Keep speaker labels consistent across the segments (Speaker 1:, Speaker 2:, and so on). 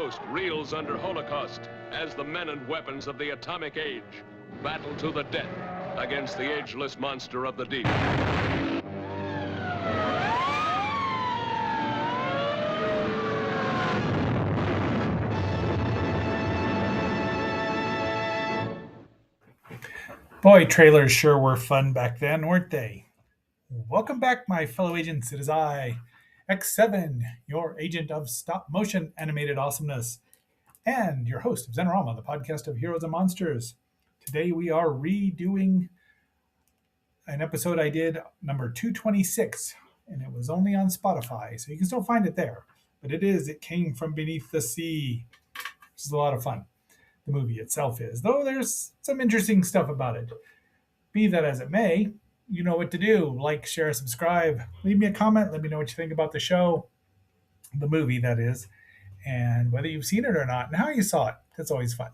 Speaker 1: Coast reels under Holocaust as the men and weapons of the atomic age battle to the death against the ageless monster of the deep.
Speaker 2: Boy, trailers sure were fun back then, weren't they? Welcome back, my fellow agents. It is I, X7, your agent of stop motion animated awesomeness, and your host of Zenorama, the podcast of heroes and monsters. Today we are redoing an episode I did, number 226, and it was only on Spotify, so you can still find it there. But it came from beneath the sea, which is a lot of fun. The movie itself is, though there's some interesting stuff about it. Be that as it may, you know what to do. Like, share, subscribe. Leave me a comment. Let me know what you think about the show, the movie, that is, and whether you've seen it or not, and how you saw it. That's always fun.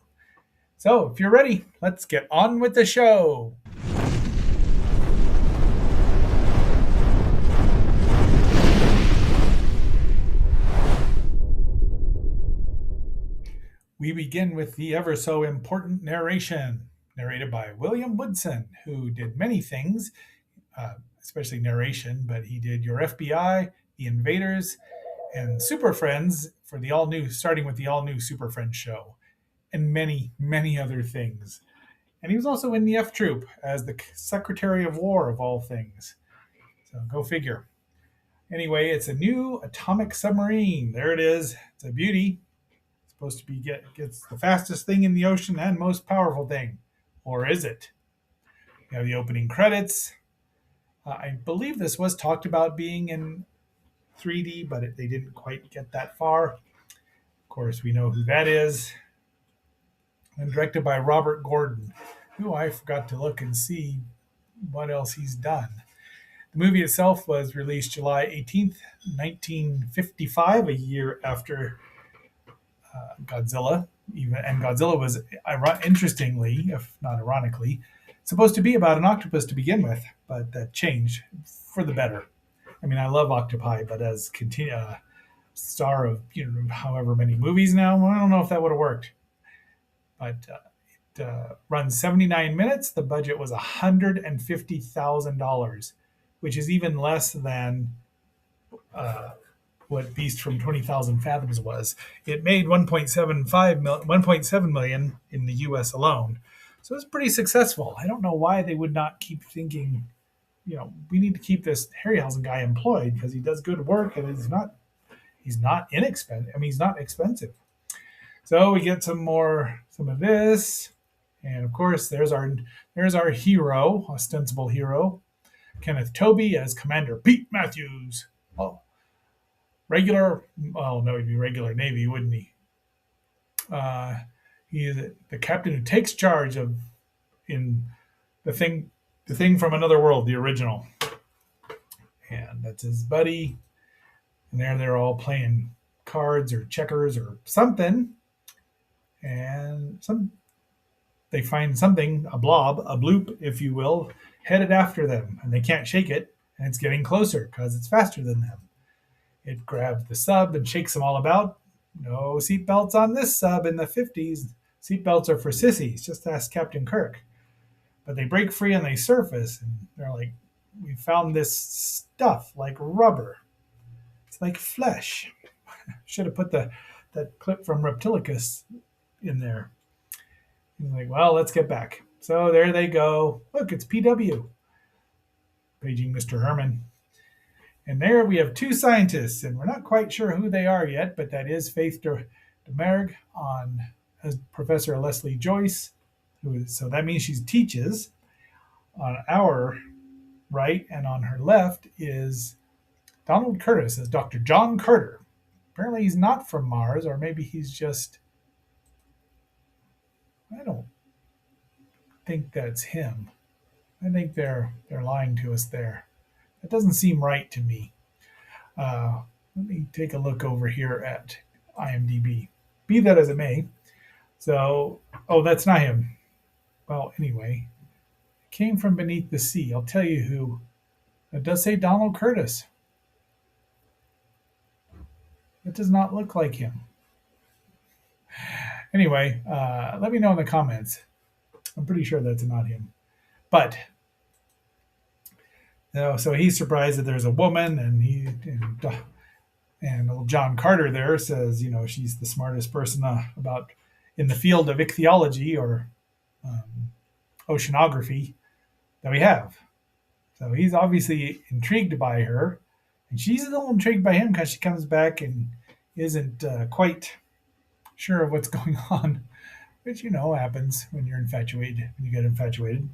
Speaker 2: So, if you're ready, let's get on with the show. We begin with the ever so important narration, narrated by William Woodson, who did many things, especially narration, but he did Your FBI, The Invaders, and Super Friends for the all new, starting with the all new Super Friends show, and many, many other things. And he was also in the F Troop as the Secretary of War, of all things. So go figure. Anyway, it's a new atomic submarine. There it is. It's a beauty. It's supposed to be gets the fastest thing in the ocean and most powerful thing. Or is it? You have the opening credits. I believe this was talked about being in 3D, but they didn't quite get that far. Of course, we know who that is. And directed by Robert Gordon, who I forgot to look and see what else he's done. The movie itself was released July 18th, 1955, a year after Godzilla. And Godzilla was, interestingly, if not ironically, supposed to be about an octopus to begin with, but that changed for the better. I mean, I love octopi, but as star of however many movies now, well, I don't know if that would have worked. But it runs 79 minutes. The budget was $150,000, which is even less than what Beast from 20,000 Fathoms was. It made 1.7 million in the U.S. alone, so it's pretty successful. I don't know why they would not keep thinking, we need to keep this Harryhausen guy employed because he does good work and he's not inexpensive. I mean, he's not expensive. So we get some of this, and of course there's our hero, ostensible hero, Kenneth Tobey as Commander Pete Matthews. Oh, no, he'd be regular Navy, wouldn't he? He is the captain who takes charge in the thing from another world, the original, and that's his buddy. And they're all playing cards or checkers or something. And they find something, a blob, a bloop, if you will, headed after them, and they can't shake it, and it's getting closer because it's faster than them. It grabs the sub and shakes them all about. No seatbelts on this sub in the 50s. Seatbelts are for sissies. Just ask Captain Kirk. But they break free and they surface, and they're like, we found this stuff like rubber. It's like flesh. Should have put that clip from Reptilicus in there. He's like, well, let's get back. So there they go. Look, it's PW. Paging Mr. Herman. And there we have two scientists, and we're not quite sure who they are yet, but that is Faith Demergue as Professor Leslie Joyce. So that means she teaches. On our right and on her left is Donald Curtis as Dr. John Carter. Apparently he's not from Mars, or maybe he's just... I don't think that's him. I think they're lying to us there. That doesn't seem right to me. Let me take a look over here at IMDb. Be that as it may. So, that's not him. Well, anyway, it came from beneath the sea. I'll tell you who. It does say Donald Curtis. It does not look like him. Anyway, let me know in the comments. I'm pretty sure that's not him. But so he's surprised that there's a woman, and old John Carter there says, she's the smartest person about in the field of ichthyology or um, oceanography that we have. So he's obviously intrigued by her, and she's a little intrigued by him because she comes back and isn't quite sure of what's going on, which happens when you're infatuated. When you get infatuated.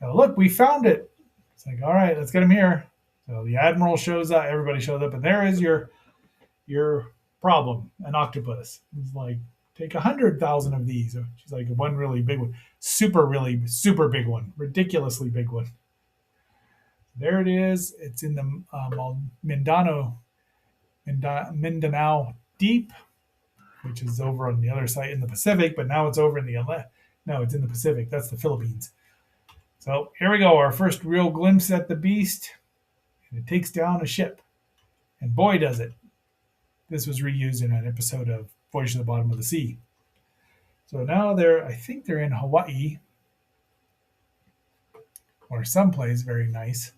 Speaker 2: So look, we found it. It's like, all right, let's get him here. So the admiral shows up. Everybody shows up, and there is your problem, an octopus. It's like, take 100,000 of these. She's like, one really big one, really super big one, ridiculously big one. There it is. It's in the Mindanao Deep, which is over on the other side in the Pacific, but now it's over in no, it's in the Pacific. That's the Philippines. So here we go, our first real glimpse at the beast. And it takes down a ship. And boy, does it. This was reused in an episode of Voyage to the Bottom of the Sea. So now I think they're in Hawaii or someplace very nice.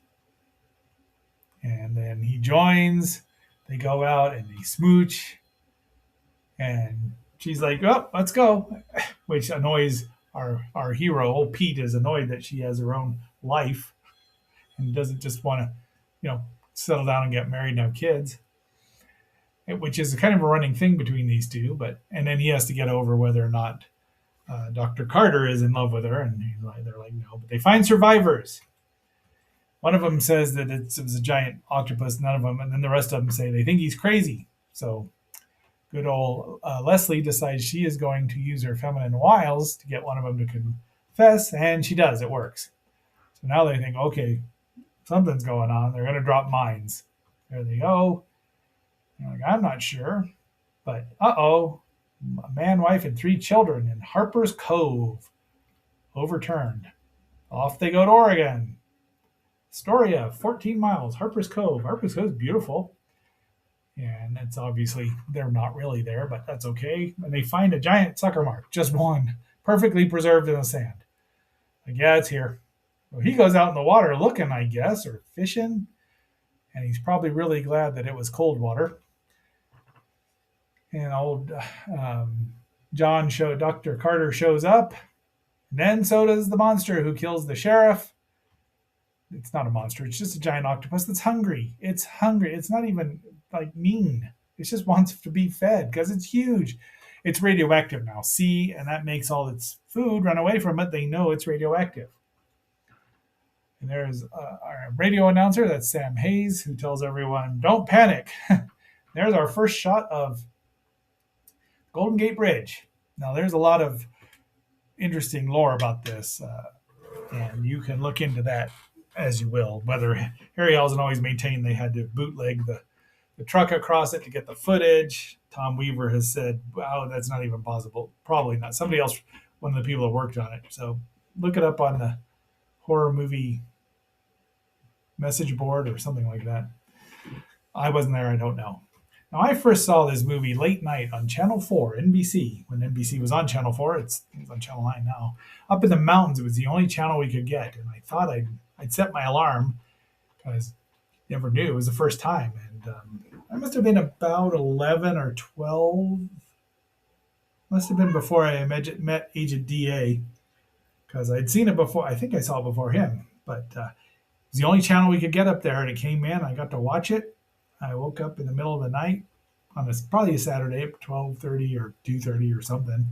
Speaker 2: And then he joins. They go out and they smooch. And she's like, oh, let's go. Which annoys our hero. Old Pete is annoyed that she has her own life and doesn't just want to, settle down and get married and have kids. Which is kind of a running thing between these two. And then he has to get over whether or not Dr. Carter is in love with her. And they're like, no. But they find survivors. One of them says that it was a giant octopus, none of them. And then the rest of them say they think he's crazy. So good old Leslie decides she is going to use her feminine wiles to get one of them to confess. And she does. It works. So now they think, okay, something's going on. They're going to drop mines. There they go. They're like, I'm not sure. But a man, wife, and 3 children in Harper's Cove. Overturned. Off they go to Oregon. Astoria, 14 miles. Harper's Cove. Harper's Cove is beautiful. And it's obviously, they're not really there, but that's okay. And they find a giant sucker mark, just one, perfectly preserved in the sand. Like, yeah, it's here. So he goes out in the water looking, I guess, or fishing. And he's probably really glad that it was cold water. And old Dr. Carter shows up. And then so does the monster who kills the sheriff. It's not a monster. It's just a giant octopus that's hungry. It's hungry. It's not even like mean. It just wants to be fed because it's huge. It's radioactive now. See, and that makes all its food run away from it. They know it's radioactive. And there's our radio announcer. That's Sam Hayes, who tells everyone, don't panic. There's our first shot of Golden Gate Bridge. Now, there's a lot of interesting lore about this, and you can look into that as you will. Whether Harryhausen always maintained they had to bootleg the truck across it to get the footage. Tom Weaver has said, wow, that's not even possible. Probably not. Somebody else, one of the people that worked on it. So look it up on the horror movie message board or something like that. I wasn't there. I don't know. Now, I first saw this movie late night on Channel 4, NBC. When NBC was on Channel 4, it's on Channel 9 now. Up in the mountains, it was the only channel we could get. And I thought I'd set my alarm because I never knew. It was the first time. And I must have been about 11 or 12. Must have been before I met Agent DA because I'd seen it before. I think I saw it before him. But it was the only channel we could get up there. And it came in. I got to watch it. I woke up in the middle of the night on probably a Saturday at 12:30 or 2:30 or something.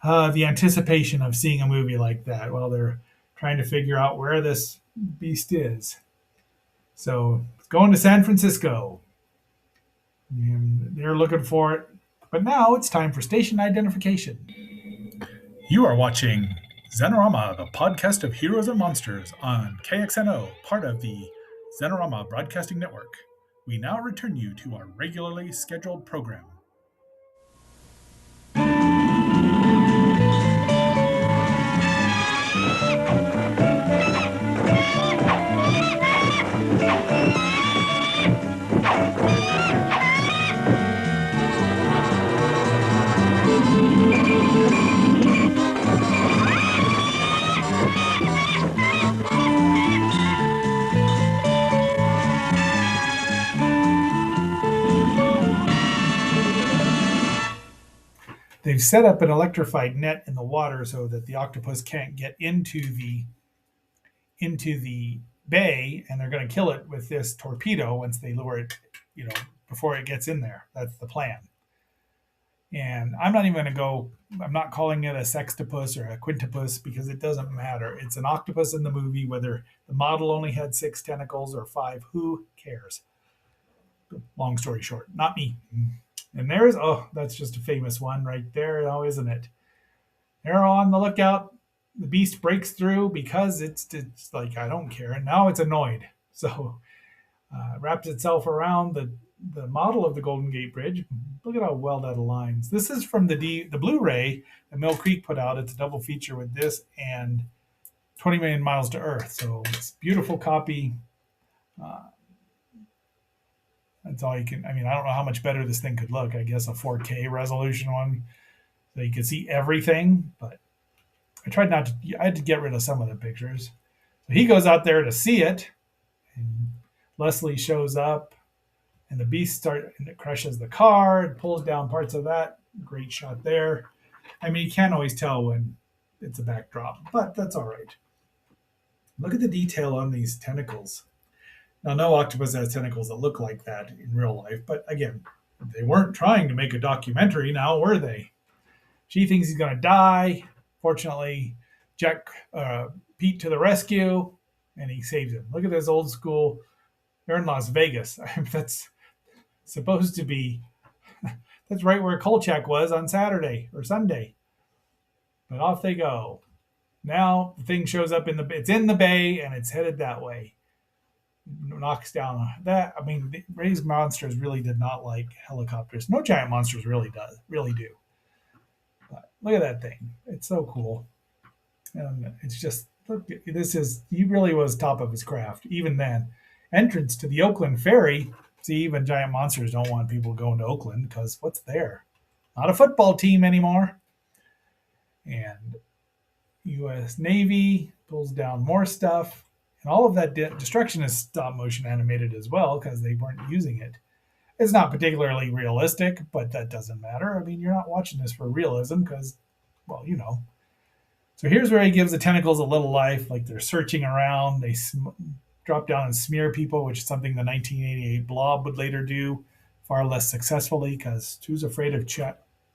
Speaker 2: The anticipation of seeing a movie like that while they're trying to figure out where this beast is. So it's going to San Francisco. And they're looking for it. But now it's time for station identification. You are watching Xenorama, the podcast of heroes and monsters on KXNO, part of the Xenorama Broadcasting Network. We now return you to our regularly scheduled program. they've set up an electrified net in the water so that the octopus can't get into the bay, and they're going to kill it with this torpedo once they lure it, you know, before it gets in there. That's the plan. And I'm not even going to go. I'm not calling it a sextopus or a quintupus because it doesn't matter. It's an octopus in the movie, whether the model only had 6 tentacles or 5. Who cares? Long story short, not me. And there's, oh, that's just a famous one right there, now, isn't it? They're on the lookout. The beast breaks through because it's like, I don't care. And now it's annoyed. So wraps itself around the model of the Golden Gate Bridge. Look at how well that aligns. This is from the Blu-ray that Mill Creek put out. It's a double feature with this and 20 Million Miles to Earth. So it's a beautiful copy. Uh, that's all you can. I mean, I don't know how much better this thing could look. I guess a 4K resolution one, so you can see everything. But I tried not to. I had to get rid of some of the pictures. So he goes out there to see it, and Leslie shows up, and the beast and it crushes the car. It pulls down parts of that. Great shot there. I mean, you can't always tell when it's a backdrop, but that's all right. Look at the detail on these tentacles. Now, no octopus has tentacles that look like that in real life, but again, they weren't trying to make a documentary now, were they? She thinks he's going to die. Fortunately, Jack Pete to the rescue, and he saves him. Look at this old school. They're in Las Vegas. That's supposed to be, that's right where Kolchak was on Saturday or Sunday. But off they go. Now the thing shows up it's in the bay and it's headed that way. Knocks down that. I mean, Ray's monsters really did not like helicopters. No Giant Monsters really do. But look at that thing. It's so cool. And it's just, look, he really was top of his craft. Even then, entrance to the Oakland Ferry. See, even Giant Monsters don't want people going to Oakland because what's there? Not a football team anymore. And U.S. Navy pulls down more stuff. And all of that destruction is stop motion animated as well because they weren't using it. It's not particularly realistic, but that doesn't matter. I mean, you're not watching this for realism because, well, you know. So here's where he gives the tentacles a little life, like they're searching around. They drop down and smear people, which is something the 1988 Blob would later do, far less successfully because who's afraid of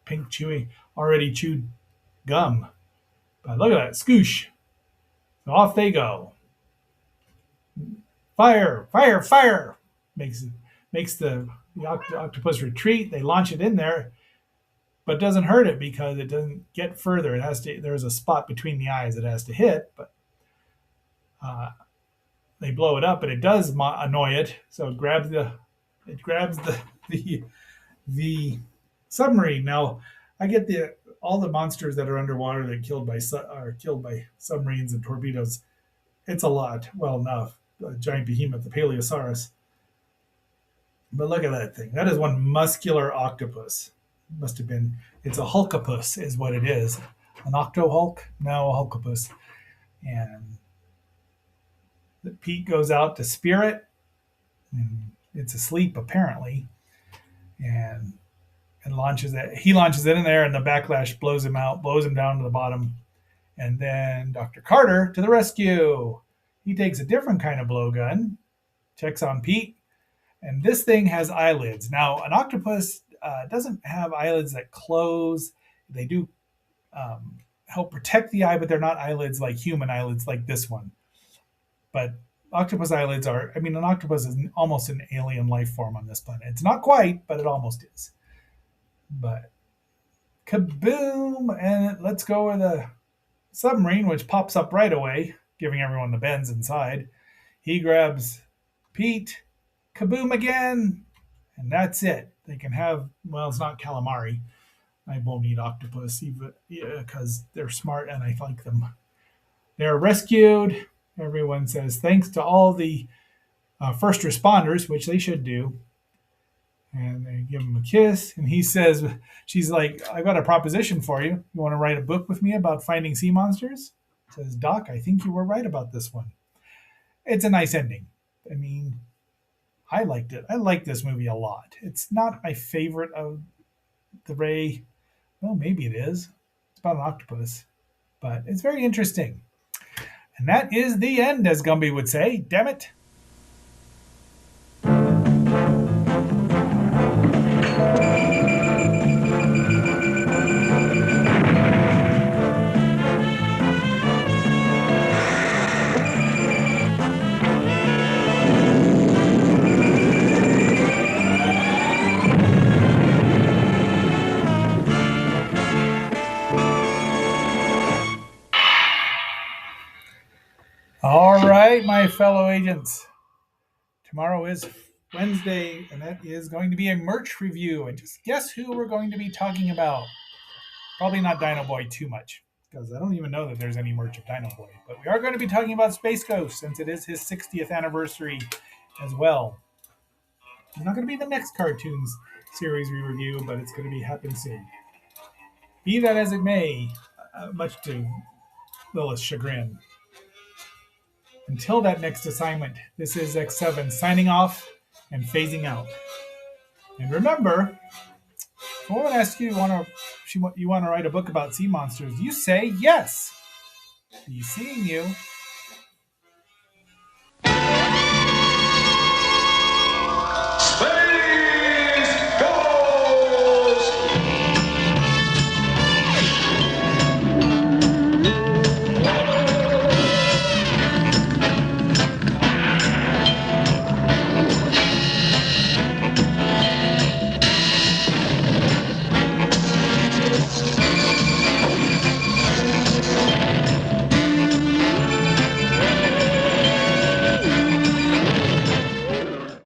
Speaker 2: pink chewy, already chewed gum? But look at that, scoosh. So off they go. Fire, fire, fire! Makes the octopus retreat. They launch it in there, but doesn't hurt it because it doesn't get further. It has to. There's a spot between the eyes it has to hit, but they blow it up, and it does annoy it. So it grabs the submarine. Now I get all the monsters that are underwater that are killed by submarines and torpedoes. It's a lot. Well enough. A giant behemoth, the Paleosaurus. But look at that thing. That is one muscular octopus. Must have been. It's a hulkopus, is what it is. An octo-hulk? No, a hulkopus. And Pete goes out to spear it. And it's asleep, apparently. And launches it. He launches it in there, and the backlash blows him out, blows him down to the bottom. And then Dr. Carter to the rescue. He takes a different kind of blowgun, checks on Pete, and this thing has eyelids. Now, an octopus doesn't have eyelids that close. They do help protect the eye, but they're not eyelids like human eyelids like this one. But octopus eyelids are, I mean, an octopus is almost an alien life form on this planet. It's not quite, but it almost is. But kaboom, and let's go with a submarine, which pops up right away, giving everyone the bends inside. He grabs Pete, kaboom again, and that's it. They can have, well, it's not calamari. I won't eat octopus because they're smart and I like them. They're rescued. Everyone says thanks to all the first responders, which they should do. And they give him a kiss. And he says, she's like, I've got a proposition for you. You want to write a book with me about finding sea monsters? Says, Doc, I think you were right about this one. It's a nice ending. I mean, I liked it. I like this movie a lot. It's not my favorite of the Ray Well, maybe it is. It's about an octopus. But it's very interesting. And that is the end, as Gumby would say. Damn it. All right, my fellow agents. Tomorrow is Wednesday, and that is going to be a merch review. And just guess who we're going to be talking about? Probably not Dino Boy too much, because I don't even know that there's any merch of Dino Boy. But we are going to be talking about Space Ghost, since it is his 60th anniversary as well. It's not going to be the next cartoons series we review, but it's going to be happen soon. Be that as it may, much to Lilith's chagrin. Until that next assignment, this is X7 signing off and phasing out. And remember, if a woman asks you you want to write a book about sea monsters, you say yes. Be seeing you.